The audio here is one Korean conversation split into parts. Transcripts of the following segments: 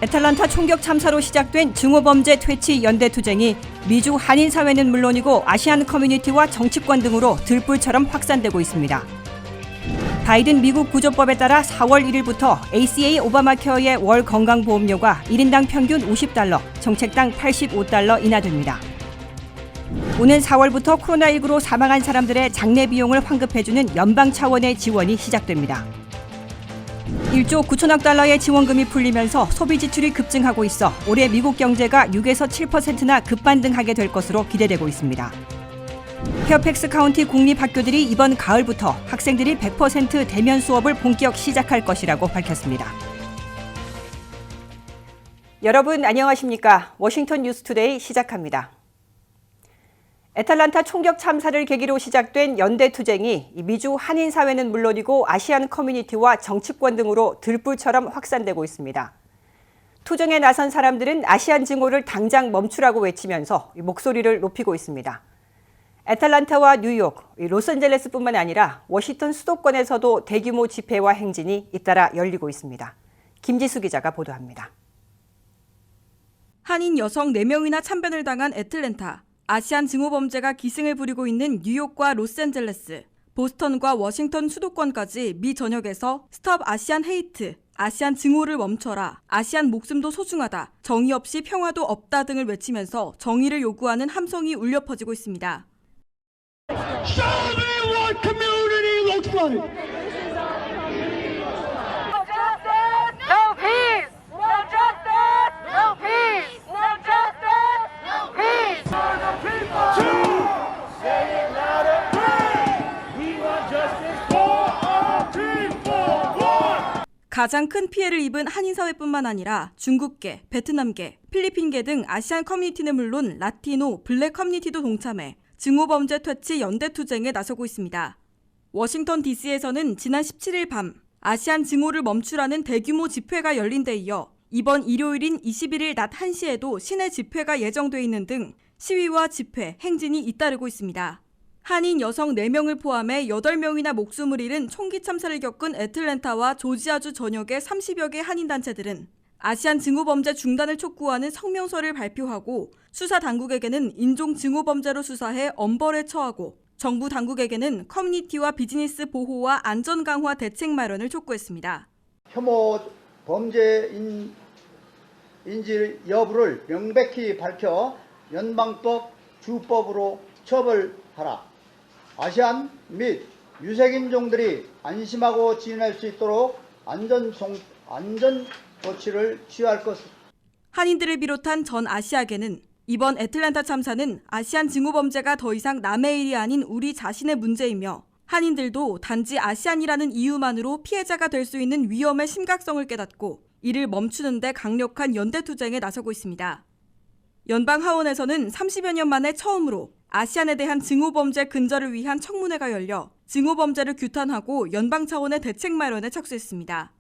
애틀란타 총격 참사로 시작된 증오범죄 퇴치 연대투쟁이 미주 한인 사회는 물론이고 아시안 커뮤니티와 정치권 등으로 들불처럼 확산되고 있습니다. 바이든 미국 구조법에 따라 4월 1일부터 ACA 오바마 케어의 월 건강보험료가 1인당 평균 $50, 정책당 $85 인하됩니다. 오는 4월부터 코로나19로 사망한 사람들의 장례 비용을 환급해주는 연방 차원의 지원이 시작됩니다. 1조 9천억 달러의 지원금이 풀리면서 소비 지출이 급증하고 있어 올해 미국 경제가 6에서 7%나 급반등하게 될 것으로 기대되고 있습니다. 페어팩스 카운티 공립학교들이 이번 가을부터 학생들이 100% 대면 수업을 본격 시작할 것이라고 밝혔습니다. 여러분 안녕하십니까? 워싱턴 뉴스투데이 시작합니다. 애틀란타 총격 참사를 계기로 시작된 연대투쟁이 미주 한인 사회는 물론이고 아시안 커뮤니티와 정치권 등으로 들불처럼 확산되고 있습니다. 투쟁에 나선 사람들은 아시안 증오를 당장 멈추라고 외치면서 목소리를 높이고 있습니다. 애틀란타와 뉴욕, 로스앤젤레스뿐만 아니라 워싱턴 수도권에서도 대규모 집회와 행진이 잇따라 열리고 있습니다. 김지수 기자가 보도합니다. 한인 여성 4명이나 참변을 당한 애틀랜타. 아시안 증오범죄가 기승을 부리고 있는 뉴욕과 로스앤젤레스, 보스턴과 워싱턴 수도권까지 미 전역에서 스톱 아시안 헤이트, 아시안 증오를 멈춰라, 아시안 목숨도 소중하다, 정의 없이 평화도 없다 등을 외치면서 정의를 요구하는 함성이 울려 퍼지고 있습니다. Show me what community looks like. No peace! No justice! No peace! No justice! No peace! For the people! Say it louder! We want justice for our people! 가장 큰 피해를 입은 한인 사회뿐만 아니라 중국계, 베트남계, 필리핀계 등 아시안 커뮤니티는 물론 라티노, 블랙 커뮤니티도 동참해 증오범죄 퇴치 연대투쟁에 나서고 있습니다. 워싱턴 DC에서는 지난 17일 밤 아시안 증오를 멈추라는 대규모 집회가 열린 데 이어 이번 일요일인 21일 낮 1시에도 시내 집회가 예정돼 있는 등 시위와 집회, 행진이 잇따르고 있습니다. 한인 여성 4명을 포함해 8명이나 목숨을 잃은 총기 참사를 겪은 애틀랜타와 조지아주 전역의 30여 개 한인 단체들은 아시안 증오범죄 중단을 촉구하는 성명서를 발표하고 수사 당국에게는 인종 증오범죄로 수사해 엄벌에 처하고 정부 당국에게는 커뮤니티와 비즈니스 보호와 안전 강화 대책 마련을 촉구했습니다. 혐오 범죄인지 여부를 명백히 밝혀 연방법, 주법으로 처벌하라. 아시안 및 유색인종들이 안심하고 지낼 수 있도록 안전 조치를 취할 것. 한인들을 비롯한 전 아시아계는 이번 애틀랜타 참사는 아시안 증오범죄가 더 이상 남의 일이 아닌 우리 자신의 문제이며 한인들도 단지 아시안이라는 이유만으로 피해자가 될 수 있는 위험의 심각성을 깨닫고 이를 멈추는 데 강력한 연대투쟁에 나서고 있습니다. 연방 하원에서는 30여 년 만에 처음으로 아시안에 대한 증오범죄 근절을 위한 청문회가 열려 증오범죄를 규탄하고 연방 차원의 대책 마련에 착수했습니다.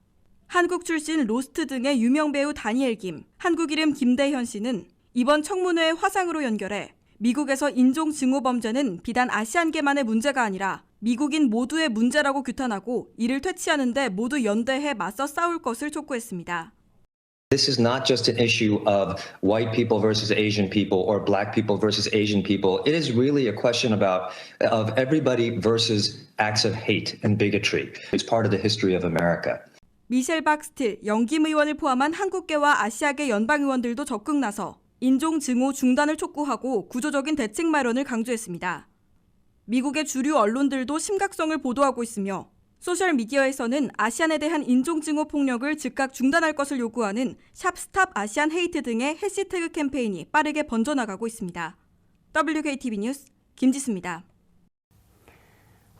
한국 출신 로스트 등의 유명 배우 다니엘 김, 한국 이름 김대현 씨는 이번 청문회의 화상으로 연결해 미국에서 인종 증오범죄는 비단 아시안계만의 문제가 아니라 미국인 모두의 문제라고 규탄하고 이를 퇴치하는 데 모두 연대해 맞서 싸울 것을 촉구했습니다. This is not just an issue of white people versus Asian people or black people versus Asian people. It is really a question of everybody versus acts of hate and bigotry. It's part of the history of America. 미셸 박스틸, 영김 의원을 포함한 한국계와 아시아계 연방 의원들도 적극 나서 인종 증오 중단을 촉구하고 구조적인 대책 마련을 강조했습니다. 미국의 주류 언론들도 심각성을 보도하고 있으며 소셜미디어에서는 아시안에 대한 인종 증오 폭력을 즉각 중단할 것을 요구하는 샵 스탑 아시안 헤이트 등의 해시태그 캠페인이 빠르게 번져나가고 있습니다. WKTV 뉴스 김지수입니다.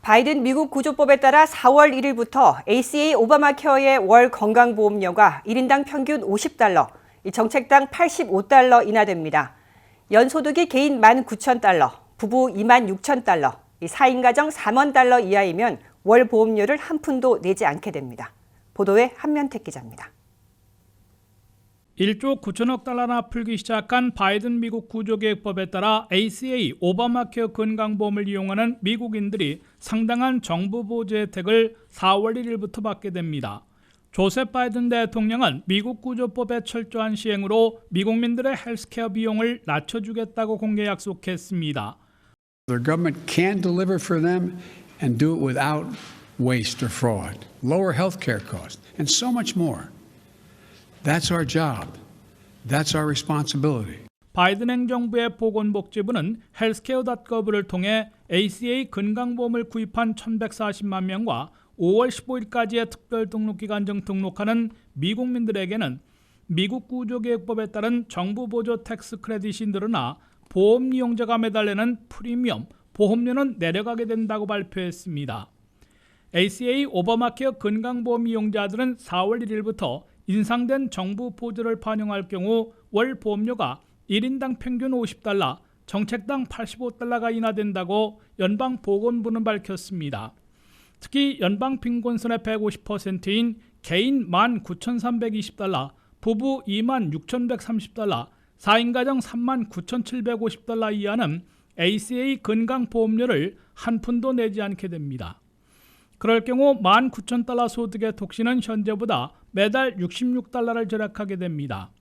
바이든 미국 구조법에 따라 4월 1일부터 ACA 오바마 케어의 월 건강보험료가 1인당 평균 $50, 정책당 $85 인하됩니다. 연소득이 개인 $19,000, 부부 $26,000, 4인 가정 $40,000 이하이면 월 보험료를 한 푼도 내지 않게 됩니다. 보도에 한면택 기자입니다. 1조 9천억 달러나 풀기 시작한 바이든 미국 구조개혁법에 따라 ACA 오바마 케어 건강보험을 이용하는 미국인들이 상당한 정부 보조 혜택을 4월 1일부터 받게 됩니다. 조셉 바이든 대통령은 미국 구조법의 철저한 시행으로 미국민들의 헬스케어 비용을 낮춰주겠다고 공개 약속했습니다. Their government can deliver for them and do it without waste or fraud, lower health care costs, and so much more. That's our job. That's our responsibility. 바이든 행정부의 보건복지부는 헬스케어.gov를 통해 ACA 건강보험을 구입한 1,140만 명과 5월 15일까지의 특별 등록기간 중 등록하는 미국민들에게는 미국 구조개혁법에 따른 정부 보조 텍스 크레딧이 늘어나 보험 이용자가 매달리는 프리미엄, 보험료는 내려가게 된다고 발표했습니다. ACA 오바마케어 건강보험 이용자들은 4월 1일부터 인상된 정부 보조를 반영할 경우 월 보험료가 1인당 평균 $50, 정책당 $85가 인하된다고 연방보건부는 밝혔습니다. 특히 연방 빈곤선의 150%인 개인 $19,320, 부부 $26,130, 4인 가정 $39,750 이하는 ACA 건강보험료를 한 푼도 내지 않게 됩니다. 그럴 경우 $19,000 소득의 독신은 현재보다 매달 $66를 절약하게 됩니다.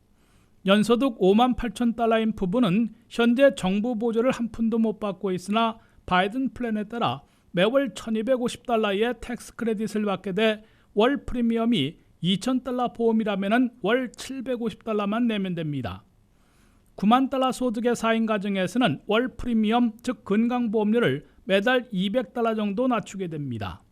연소득 $58,000인 부부는 현재 정부 보조를 한 푼도 못 받고 있으나 바이든 플랜에 따라 매월 $1,250의 텍스 크레딧을 받게 돼 월 프리미엄이 $2,000 보험이라면 월 $750만 내면 됩니다. $90,000 소득의 4인 가정에서는 월 프리미엄, 즉 건강보험료를 매달 $200 정도 낮추게 됩니다.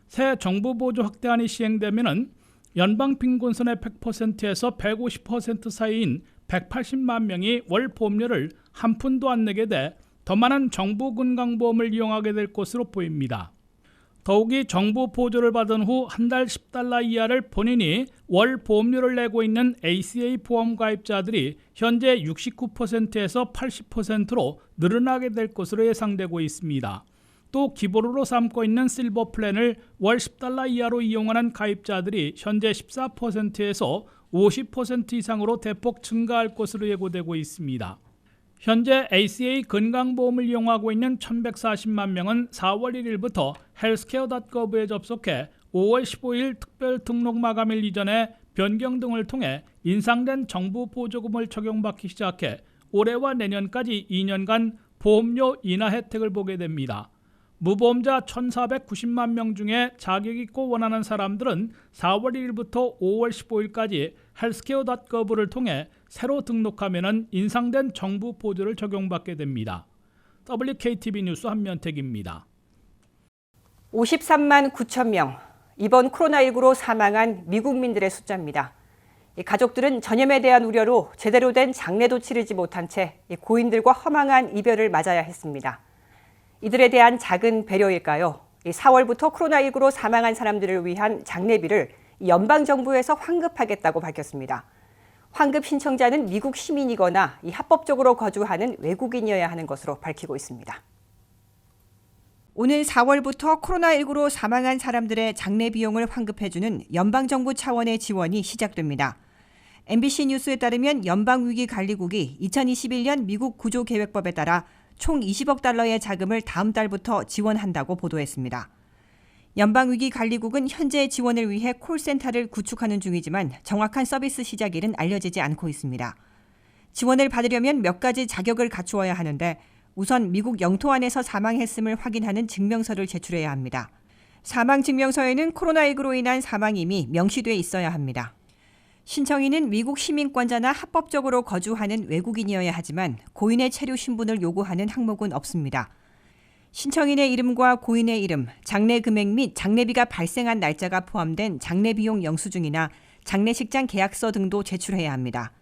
새 정부 보조 확대안이 시행되면 연방 빈곤선의 100%에서 150% 사이인 180만 명이 월 보험료를 한 푼도 안 내게 돼 더 많은 정부 건강보험을 이용하게 될 것으로 보입니다. 더욱이 정부 보조를 받은 후 한 달 $10 이하를 본인이 월 보험료를 내고 있는 ACA 보험 가입자들이 현재 69%에서 80%로 늘어나게 될 것으로 예상되고 있습니다. 또 기본으로 삼고 있는 실버 플랜을 월 $10 이하로 이용하는 가입자들이 현재 14%에서 50% 이상으로 대폭 증가할 것으로 예고되고 있습니다. 현재 ACA 건강보험을 이용하고 있는 1,140만 명은 4월 1일부터 헬스케어.gov에 접속해 5월 15일 특별 등록 마감일 이전에 변경 등을 통해 인상된 정부 보조금을 적용받기 시작해 올해와 내년까지 2년간 보험료 인하 혜택을 보게 됩니다. 무보험자 1,490만 명 중에 자격 있고 원하는 사람들은 4월 1일부터 5월 15일까지 헬스케어.gov를 통해 새로 등록하면 인상된 정부 보조를 적용받게 됩니다. WKTV 뉴스 한면택입니다. 53만 9천 명, 이번 코로나19로 사망한 미국민들의 숫자입니다. 가족들은 전염에 대한 우려로 제대로 된 장례도 치르지 못한 채 고인들과 허망한 이별을 맞아야 했습니다. 이들에 대한 작은 배려일까요? 4월부터 코로나19로 사망한 사람들을 위한 장례비를 연방정부에서 환급하겠다고 밝혔습니다. 환급 신청자는 미국 시민이거나 합법적으로 거주하는 외국인이어야 하는 것으로 밝히고 있습니다. 오늘 4월부터 코로나19로 사망한 사람들의 장례 비용을 환급해주는 연방정부 차원의 지원이 시작됩니다. MBC 뉴스에 따르면 연방위기관리국이 2021년 미국 구조계획법에 따라 총 $20억 자금을 다음 달부터 지원한다고 보도했습니다. 연방위기관리국은 현재 지원을 위해 콜센터를 구축하는 중이지만 정확한 서비스 시작일은 알려지지 않고 있습니다. 지원을 받으려면 몇 가지 자격을 갖추어야 하는데 우선 미국 영토 안에서 사망했음을 확인하는 증명서를 제출해야 합니다. 사망 증명서에는 코로나19로 인한 사망임이 명시돼 있어야 합니다. 신청인은 미국 시민권자나 합법적으로 거주하는 외국인이어야 하지만 고인의 체류 신분을 요구하는 항목은 없습니다. 신청인의 이름과 고인의 이름, 장례 금액 및 장례비가 발생한 날짜가 포함된 장례비용 영수증이나 장례식장 계약서 등도 제출해야 합니다.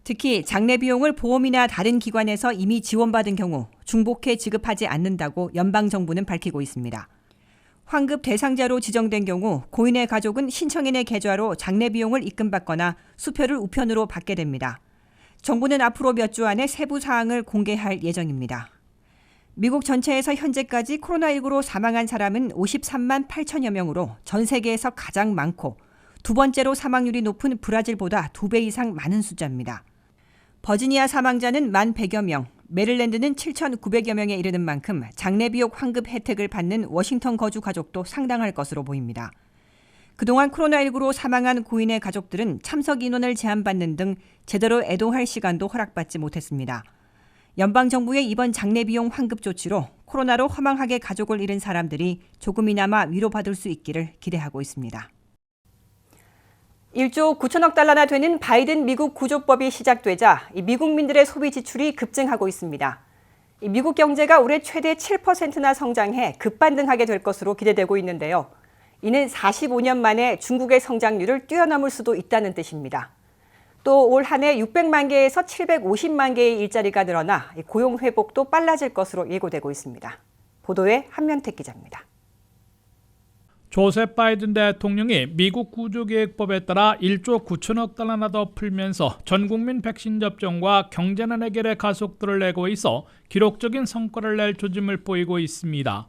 특히 장례비용을 보험이나 다른 기관에서 이미 지원받은 경우 중복해 지급하지 않는다고 연방정부는 밝히고 있습니다. 환급 대상자로 지정된 경우 고인의 가족은 신청인의 계좌로 장례비용을 입금받거나 수표를 우편으로 받게 됩니다. 정부는 앞으로 몇 주 안에 세부 사항을 공개할 예정입니다. 미국 전체에서 현재까지 코로나19로 사망한 사람은 53만 8천여 명으로 전 세계에서 가장 많고 두 번째로 사망률이 높은 브라질보다 2배 이상 많은 숫자입니다. 버지니아 사망자는 1,100여 명, 메릴랜드는 7,900여 명에 이르는 만큼 장례비용 환급 혜택을 받는 워싱턴 거주 가족도 상당할 것으로 보입니다. 그동안 코로나19로 사망한 고인의 가족들은 참석 인원을 제한받는 등 제대로 애도할 시간도 허락받지 못했습니다. 연방정부의 이번 장례비용 환급 조치로 코로나로 허망하게 가족을 잃은 사람들이 조금이나마 위로받을 수 있기를 기대하고 있습니다. 1조 9천억 달러나 되는 바이든 미국 구조법이 시작되자 미국민들의 소비 지출이 급증하고 있습니다. 미국 경제가 올해 최대 7%나 성장해 급반등하게 될 것으로 기대되고 있는데요. 이는 45년 만에 중국의 성장률을 뛰어넘을 수도 있다는 뜻입니다. 또 올 한 해 600만 개에서 750만 개의 일자리가 늘어나 고용 회복도 빨라질 것으로 예고되고 있습니다. 보도에 한면택 기자입니다. 조셉 바이든 대통령이 미국 구조계획법에 따라 1조 9천억 달러나 더 풀면서 전국민 백신 접종과 경제난 해결의 가속도를 내고 있어 기록적인 성과를 낼 조짐을 보이고 있습니다.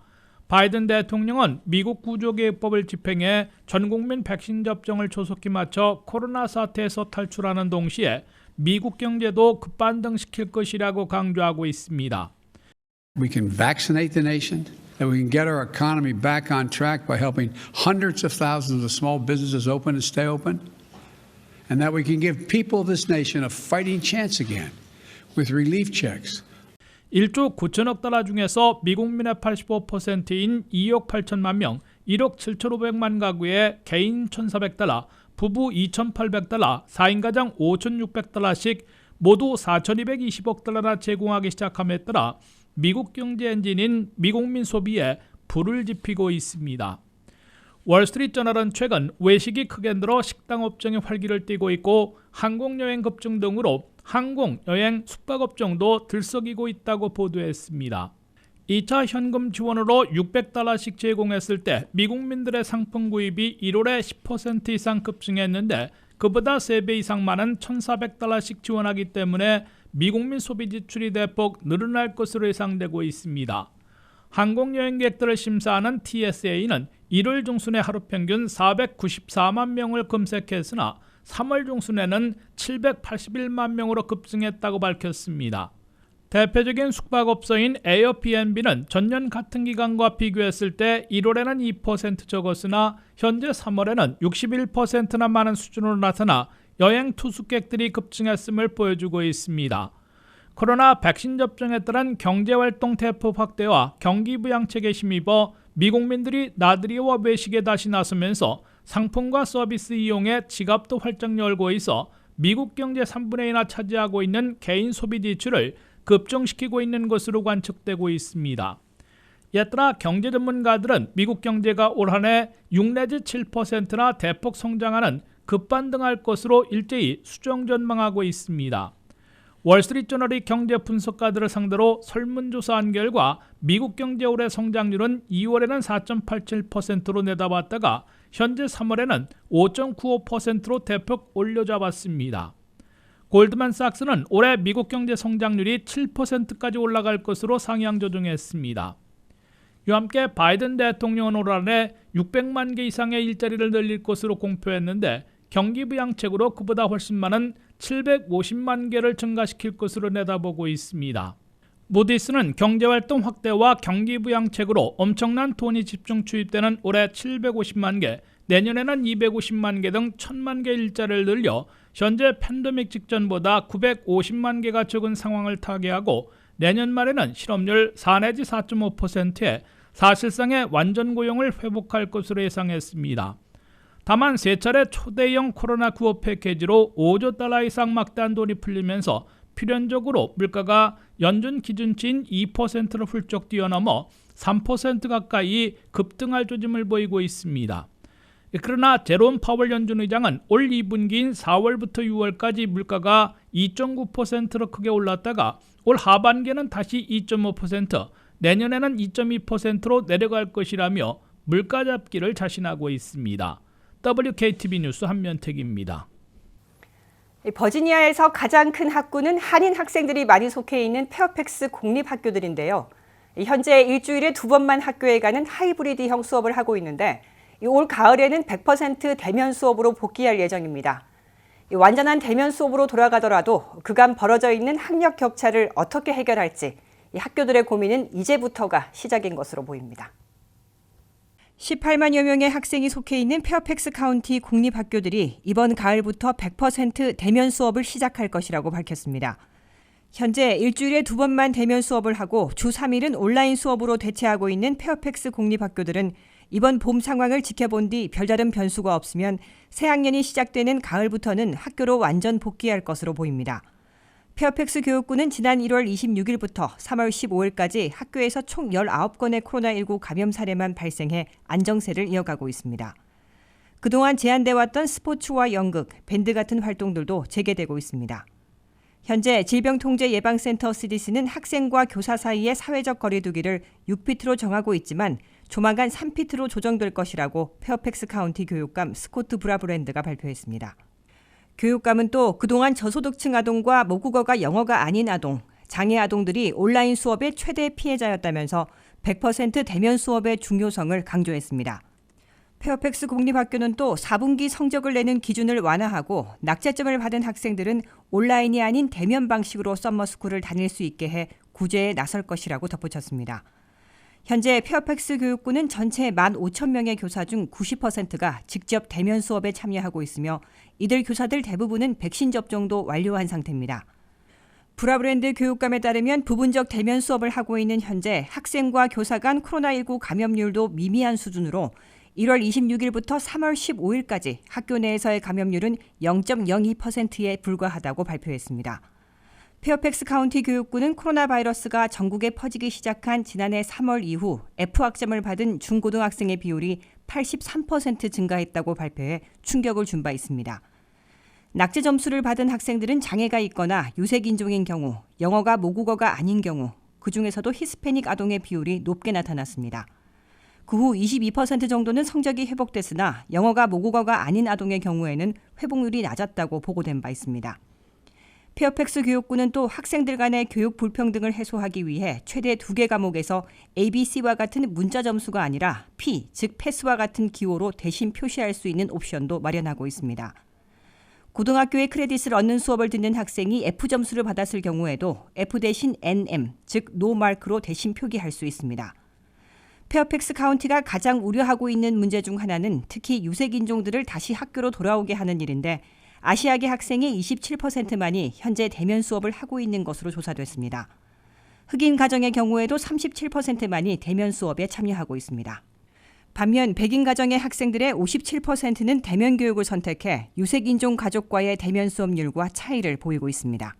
바이든 대통령은 미국 구조계획법을 집행해 전국민 백신 접종을 조속히 마쳐 코로나 사태에서 탈출하는 동시에 미국 경제도 급반등시킬 것이라고 강조하고 있습니다. We can vaccinate the nation, and we can get our economy back on track by helping hundreds of thousands of small businesses open and stay open, and that we can give people of this nation a fighting chance again with relief checks. 1조 9천억 달러 중에서 미국민의 85%인 2억 8천만 명, 1억 7,500만 가구에 개인 1,400달러, 부부 2,800달러, 4인 가정 5,600달러씩 모두 4,220억 달러나 제공하기 시작함에 따라 미국 경제 엔진인 미국민 소비에 불을 지피고 있습니다. 월스트리트저널은 최근 외식이 크게 늘어 식당 업종이 활기를 띠고 있고 항공여행 급증 등으로 항공, 여행, 숙박업종도 들썩이고 있다고 보도했습니다. 2차 현금 지원으로 600달러씩 제공했을 때 미국민들의 상품 구입이 1월에 10% 이상 급증했는데 그보다 3배 이상 많은 1,400달러씩 지원하기 때문에 미국민 소비 지출이 대폭 늘어날 것으로 예상되고 있습니다. 항공여행객들을 심사하는 TSA는 1월 중순에 하루 평균 494만 명을 검색했으나 3월 중순에는 781만 명으로 급증했다고 밝혔습니다. 대표적인 숙박업소인 에어비앤비는 전년 같은 기간과 비교했을 때 1월에는 2% 적었으나 현재 3월에는 61%나 많은 수준으로 나타나 여행 투숙객들이 급증했음을 보여주고 있습니다. 코로나 백신 접종에 따른 경제활동 대폭 확대와 경기 부양책에 힘입어 미국민들이 나들이와 외식에 다시 나서면서 상품과 서비스 이용에 지갑도 활짝 열고 있어 미국 경제 3분의 1나 차지하고 있는 개인 소비 지출을 급증시키고 있는 것으로 관측되고 있습니다. 이에 따라 경제 전문가들은 미국 경제가 올 한 해 6 내지 7%나 대폭 성장하는 급반등할 것으로 일제히 수정 전망하고 있습니다. 월스트리트저널이 경제 분석가들을 상대로 설문조사한 결과 미국 경제 올해 성장률은 2월에는 4.87%로 내다봤다가 현재 3월에는 5.95%로 대폭 올려잡았습니다. 골드만삭스는 올해 미국 경제 성장률이 7%까지 올라갈 것으로 상향 조정했습니다. 이와 함께 바이든 대통령은 올 한 해 600만 개 이상의 일자리를 늘릴 것으로 공표했는데 경기 부양책으로 그보다 훨씬 많은 750만 개를 증가시킬 것으로 내다보고 있습니다. 무디스는 경제활동 확대와 경기 부양책으로 엄청난 돈이 집중 투입되는 올해 750만 개, 내년에는 250만 개 등 1,000만 개 일자리를 늘려 현재 팬데믹 직전보다 950만 개가 적은 상황을 타개하고 내년 말에는 실업률 4 내지 4.5%에 사실상의 완전 고용을 회복할 것으로 예상했습니다. 다만 3차례 초대형 코로나 구호 패키지로 5조 달러 이상 막대한 돈이 풀리면서 필연적으로 물가가 연준 기준치인 2%를 훌쩍 뛰어넘어 3% 가까이 급등할 조짐을 보이고 있습니다. 그러나 제롬 파월 연준 의장은 올 2분기인 4월부터 6월까지 물가가 2.9%로 크게 올랐다가 올 하반기에는 다시 2.5%, 내년에는 2.2%로 내려갈 것이라며 물가 잡기를 자신하고 있습니다. WKTV 뉴스 한면택입니다. 버지니아에서 가장 큰 학구는 한인 학생들이 많이 속해 있는 페어팩스 공립학교들인데요. 현재 일주일에 2번만 학교에 가는 하이브리드형 수업을 하고 있는데 올 가을에는 100% 대면 수업으로 복귀할 예정입니다. 완전한 대면 수업으로 돌아가더라도 그간 벌어져 있는 학력 격차를 어떻게 해결할지 학교들의 고민은 이제부터가 시작인 것으로 보입니다. 18만여 명의 학생이 속해 있는 페어팩스 카운티 공립학교들이 이번 가을부터 100% 대면 수업을 시작할 것이라고 밝혔습니다. 현재 일주일에 2번만 대면 수업을 하고 주 3일은 온라인 수업으로 대체하고 있는 페어팩스 공립학교들은 이번 봄 상황을 지켜본 뒤 별다른 변수가 없으면 새학년이 시작되는 가을부터는 학교로 완전 복귀할 것으로 보입니다. 페어팩스 교육부는 지난 1월 26일부터 3월 15일까지 학교에서 총 19건의 코로나19 감염 사례만 발생해 안정세를 이어가고 있습니다. 그동안 제한돼 왔던 스포츠와 연극, 밴드 같은 활동들도 재개되고 있습니다. 현재 질병통제예방센터 CDC는 학생과 교사 사이의 사회적 거리 두기를 6피트로 정하고 있지만 조만간 3피트로 조정될 것이라고 페어팩스 카운티 교육감 스코트 브라브랜드가 발표했습니다. 교육감은 또 그동안 저소득층 아동과 모국어가 영어가 아닌 아동, 장애 아동들이 온라인 수업의 최대 피해자였다면서 100% 대면 수업의 중요성을 강조했습니다. 페어팩스 공립학교는 또 4분기 성적을 내는 기준을 완화하고 낙제점을 받은 학생들은 온라인이 아닌 대면 방식으로 썸머스쿨을 다닐 수 있게 해 구제에 나설 것이라고 덧붙였습니다. 현재 페어팩스 교육부는 전체 15,000명의 교사 중 90%가 직접 대면 수업에 참여하고 있으며 이들 교사들 대부분은 백신 접종도 완료한 상태입니다. 브라브랜드 교육감에 따르면 부분적 대면 수업을 하고 있는 현재 학생과 교사 간 코로나19 감염률도 미미한 수준으로 1월 26일부터 3월 15일까지 학교 내에서의 감염률은 0.02%에 불과하다고 발표했습니다. 페어팩스 카운티 교육부는 코로나 바이러스가 전국에 퍼지기 시작한 지난해 3월 이후 F학점을 받은 중고등학생의 비율이 83% 증가했다고 발표해 충격을 준 바 있습니다. 낙제 점수를 받은 학생들은 장애가 있거나 유색인종인 경우, 영어가 모국어가 아닌 경우, 그중에서도 히스패닉 아동의 비율이 높게 나타났습니다. 그 후 22% 정도는 성적이 회복됐으나 영어가 모국어가 아닌 아동의 경우에는 회복률이 낮았다고 보고된 바 있습니다. 페어팩스 교육부는 또 학생들 간의 교육 불평등을 해소하기 위해 최대 2개 과목에서 ABC와 같은 문자 점수가 아니라 P, 즉 패스와 같은 기호로 대신 표시할 수 있는 옵션도 마련하고 있습니다. 고등학교의 크레딧을 얻는 수업을 듣는 학생이 F 점수를 받았을 경우에도 F 대신 NM, 즉 노 마크로 대신 표기할 수 있습니다. 페어팩스 카운티가 가장 우려하고 있는 문제 중 하나는 특히 유색인종들을 다시 학교로 돌아오게 하는 일인데 아시아계 학생의 27%만이 현재 대면 수업을 하고 있는 것으로 조사됐습니다. 흑인 가정의 경우에도 37%만이 대면 수업에 참여하고 있습니다. 반면 백인 가정의 학생들의 57%는 대면 교육을 선택해 유색인종 가족과의 대면 수업률과 차이를 보이고 있습니다.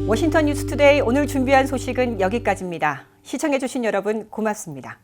워싱턴 뉴스투데이 오늘 준비한 소식은 여기까지입니다. 시청해주신 여러분 고맙습니다.